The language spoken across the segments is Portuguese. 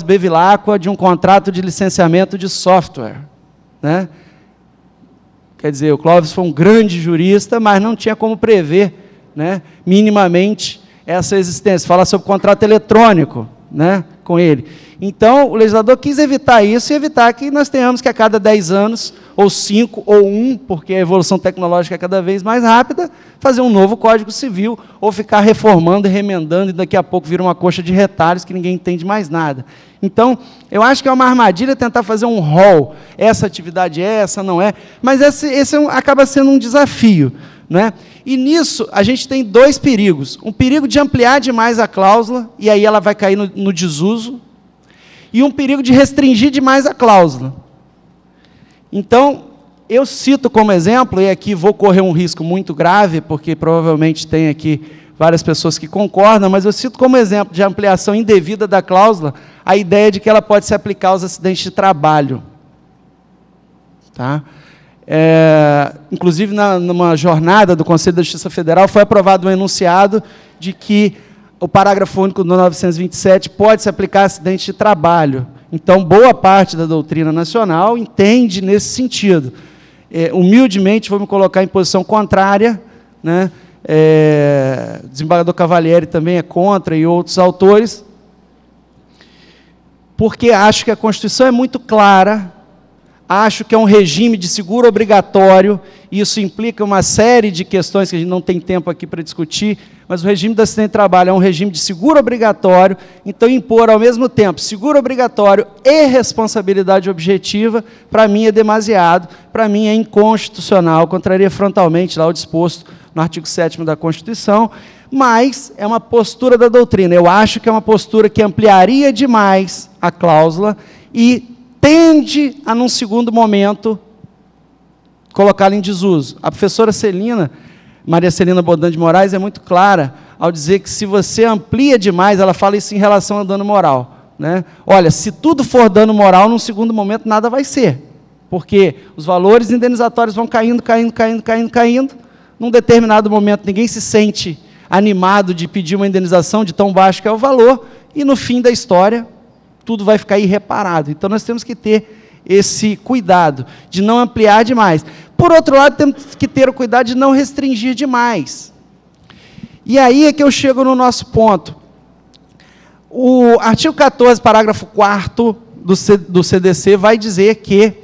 Bevilacqua de um contrato de licenciamento de software, né? Quer dizer, o Clóvis foi um grande jurista, mas não tinha como prever, né, minimamente essa existência. Fala sobre contrato eletrônico, né, com ele. Então, o legislador quis evitar isso e evitar que nós tenhamos que a cada 10 anos, ou 5, ou 1, porque a evolução tecnológica é cada vez mais rápida, fazer um novo Código Civil, ou ficar reformando e remendando, e daqui a pouco vira uma coxa de retalhos que ninguém entende mais nada. Então, eu acho que é uma armadilha tentar fazer um rol, essa atividade é, essa não é, mas esse acaba sendo um desafio, né? E nisso, a gente tem dois perigos. Um perigo de ampliar demais a cláusula, e aí ela vai cair no desuso, e um perigo de restringir demais a cláusula. Então, eu cito como exemplo, e aqui vou correr um risco muito grave, porque provavelmente tem aqui várias pessoas que concordam, mas eu cito como exemplo de ampliação indevida da cláusula a ideia de que ela pode se aplicar aos acidentes de trabalho. Tá? Inclusive, numa jornada do Conselho da Justiça Federal, foi aprovado um enunciado de que o parágrafo único do 927 pode se aplicar a acidente de trabalho. Então, boa parte da doutrina nacional entende nesse sentido. Humildemente, vou me colocar em posição contrária, né? O desembargador Cavalieri também é contra, e outros autores, porque acho que a Constituição é muito clara, acho que é um regime de seguro obrigatório, e isso implica uma série de questões que a gente não tem tempo aqui para discutir, mas o regime do acidente de trabalho é um regime de seguro obrigatório, então impor ao mesmo tempo seguro obrigatório e responsabilidade objetiva, para mim é demasiado, para mim é inconstitucional, contraria frontalmente lá o disposto no artigo 7º da Constituição, mas é uma postura da doutrina. Eu acho que é uma postura que ampliaria demais a cláusula e tende a, num segundo momento, colocá-la em desuso. A professora Celina, Maria Celina Bodan de Moraes, é muito clara ao dizer que, se você amplia demais, ela fala isso em relação ao dano moral, né? Olha, se tudo for dano moral, num segundo momento, nada vai ser, porque os valores indenizatórios vão caindo, caindo, caindo, caindo, caindo. Num determinado momento, ninguém se sente animado de pedir uma indenização de tão baixo que é o valor, e, no fim da história, tudo vai ficar irreparado. Então, nós temos que ter esse cuidado de não ampliar demais. Por outro lado, temos que ter o cuidado de não restringir demais. E aí é que eu chego no nosso ponto. O artigo 14, parágrafo 4º do CDC vai dizer que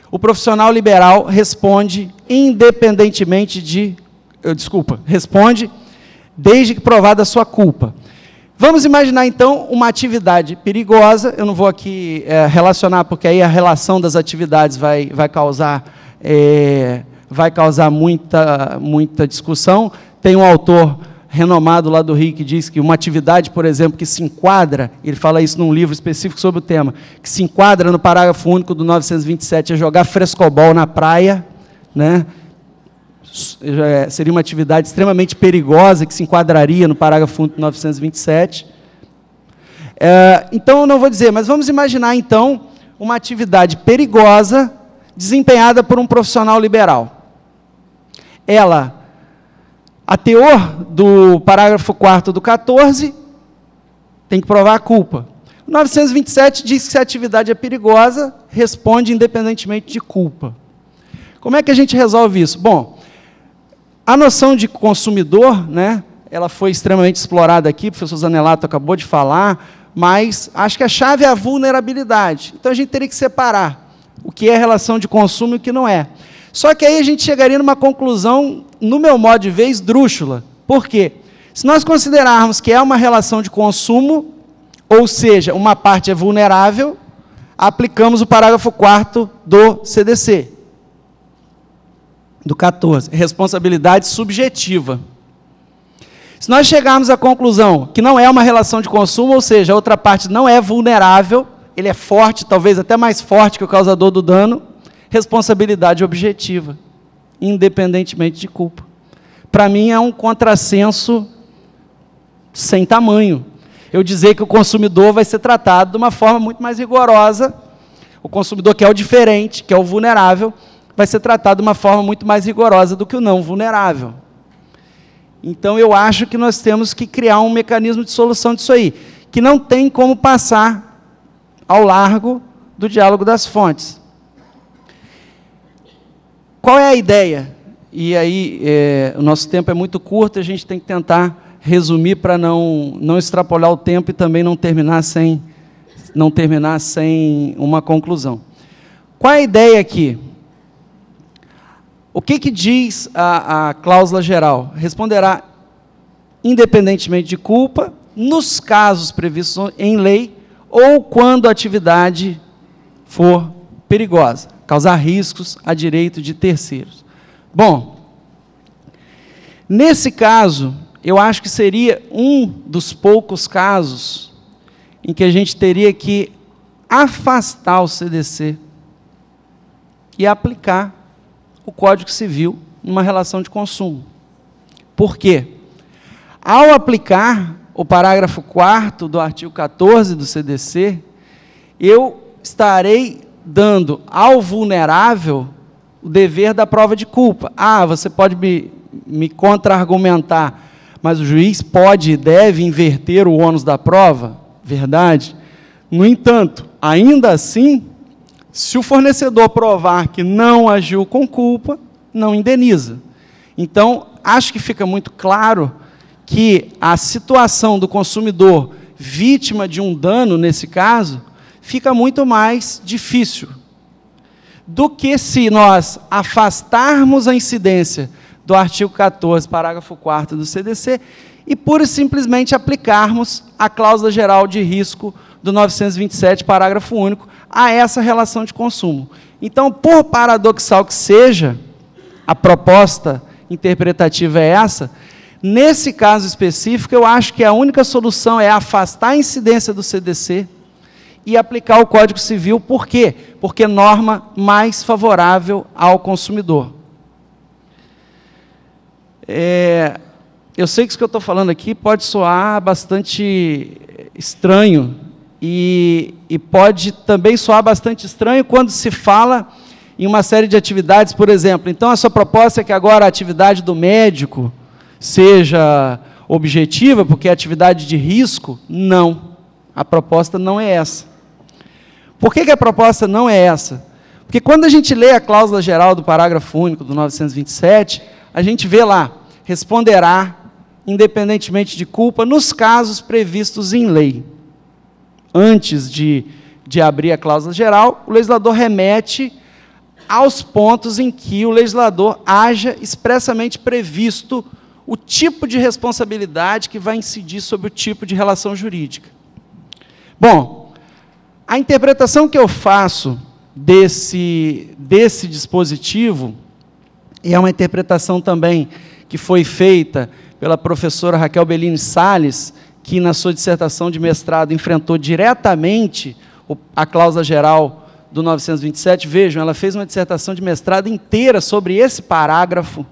o profissional liberal responde independentemente de... responde desde que provada a sua culpa. Vamos imaginar, então, uma atividade perigosa. Eu não vou aqui relacionar, porque aí a relação das atividades vai causar muita discussão. Tem um autor renomado lá do Rio que diz que uma atividade, por exemplo, que se enquadra, ele fala isso num livro específico sobre o tema, que se enquadra no parágrafo único do 927, é jogar frescobol na praia, né? Seria uma atividade extremamente perigosa, que se enquadraria no parágrafo único do 927. Então, eu não vou dizer, mas vamos imaginar, então, uma atividade perigosa desempenhada por um profissional liberal. Ela, a teor do parágrafo 4º do 14, tem que provar a culpa. O 927 diz que, se a atividade é perigosa, responde independentemente de culpa. Como é que a gente resolve isso? Bom, a noção de consumidor, né, ela foi extremamente explorada aqui, o professor Zanelato acabou de falar, mas acho que a chave é a vulnerabilidade. Então, a gente teria que separar o que é relação de consumo e o que não é. Só que aí a gente chegaria numa conclusão, no meu modo de ver, esdrúxula. Por quê? Se nós considerarmos que é uma relação de consumo, ou seja, uma parte é vulnerável, aplicamos o parágrafo 4º do CDC. Do 14, responsabilidade subjetiva. Se nós chegarmos à conclusão que não é uma relação de consumo, ou seja, a outra parte não é vulnerável, ele é forte, talvez até mais forte que o causador do dano, responsabilidade objetiva, independentemente de culpa. Para mim, é um contrassenso sem tamanho. Eu dizer que o consumidor vai ser tratado de uma forma muito mais rigorosa, o consumidor que é o diferente, que é o vulnerável, vai ser tratado de uma forma muito mais rigorosa do que o não vulnerável. Então, eu acho que nós temos que criar um mecanismo de solução disso aí, que não tem como passar ao largo do diálogo das fontes. Qual é a ideia? E aí, o nosso tempo é muito curto, a gente tem que tentar resumir para não extrapolar o tempo e também não terminar sem uma conclusão. Qual é a ideia aqui? O que diz a cláusula geral? Responderá independentemente de culpa, nos casos previstos em lei, ou quando a atividade for perigosa, causar riscos a direito de terceiros. Bom, nesse caso, eu acho que seria um dos poucos casos em que a gente teria que afastar o CDC e aplicar o Código Civil numa relação de consumo. Por quê? Ao aplicar o parágrafo 4º do artigo 14 do CDC, eu estarei dando ao vulnerável o dever da prova de culpa. Ah, você pode me contra-argumentar, mas o juiz pode e deve inverter o ônus da prova? Verdade. No entanto, ainda assim, se o fornecedor provar que não agiu com culpa, não indeniza. Então, acho que fica muito claro que a situação do consumidor vítima de um dano, nesse caso, fica muito mais difícil do que se nós afastarmos a incidência do artigo 14, parágrafo 4º do CDC, e pura e simplesmente aplicarmos a cláusula geral de risco do 927, parágrafo único, a essa relação de consumo. Então, por paradoxal que seja, a proposta interpretativa é essa. Nesse caso específico, eu acho que a única solução é afastar a incidência do CDC e aplicar o Código Civil. Por quê? Porque norma mais favorável ao consumidor. Eu sei que isso que eu estou falando aqui pode soar bastante estranho e pode também soar bastante estranho quando se fala em uma série de atividades, por exemplo. Então, a sua proposta é que agora a atividade do médico seja objetiva, porque é atividade de risco? Não. A proposta não é essa. Por que a proposta não é essa? Porque quando a gente lê a cláusula geral do parágrafo único do 927, a gente vê lá, responderá, independentemente de culpa, nos casos previstos em lei. Antes de abrir a cláusula geral, o legislador remete aos pontos em que o legislador haja expressamente previsto o tipo de responsabilidade que vai incidir sobre o tipo de relação jurídica. Bom, a interpretação que eu faço desse dispositivo, e é uma interpretação também que foi feita pela professora Raquel Bellini Salles, que na sua dissertação de mestrado enfrentou diretamente a cláusula geral do 927, vejam, ela fez uma dissertação de mestrado inteira sobre esse parágrafo,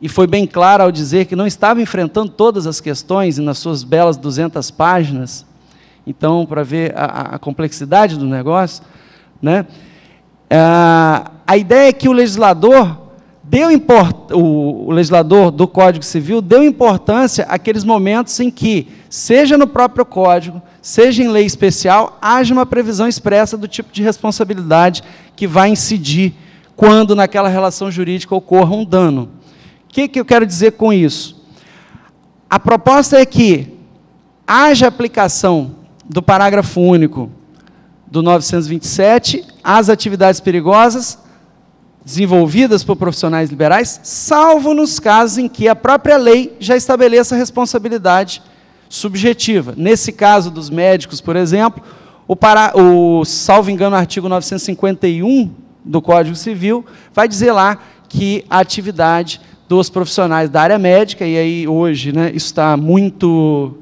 e foi bem clara ao dizer que não estava enfrentando todas as questões, e nas suas belas 200 páginas, então, para ver a complexidade do negócio, né? A ideia é que o legislador do Código Civil deu importância àqueles momentos em que, seja no próprio Código, seja em lei especial, haja uma previsão expressa do tipo de responsabilidade que vai incidir quando naquela relação jurídica ocorra um dano. O que eu quero dizer com isso? A proposta é que haja aplicação do parágrafo único do 927 às atividades perigosas desenvolvidas por profissionais liberais, salvo nos casos em que a própria lei já estabeleça a responsabilidade subjetiva. Nesse caso dos médicos, por exemplo, salvo engano, o artigo 951 do Código Civil vai dizer lá que a atividade dos profissionais da área médica, e aí hoje, né, isso está muito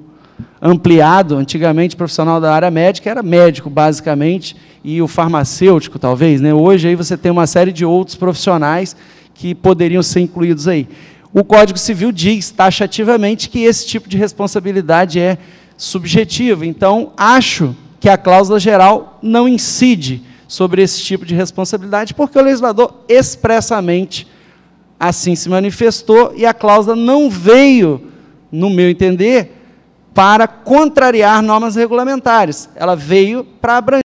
ampliado. Antigamente, o profissional da área médica era médico, basicamente, e o farmacêutico, talvez, né? Hoje aí você tem uma série de outros profissionais que poderiam ser incluídos aí. O Código Civil diz taxativamente que esse tipo de responsabilidade é subjetiva. Então, acho que a cláusula geral não incide sobre esse tipo de responsabilidade, porque o legislador expressamente assim se manifestou, e a cláusula não veio, no meu entender, para contrariar normas regulamentares. Ela veio para abranger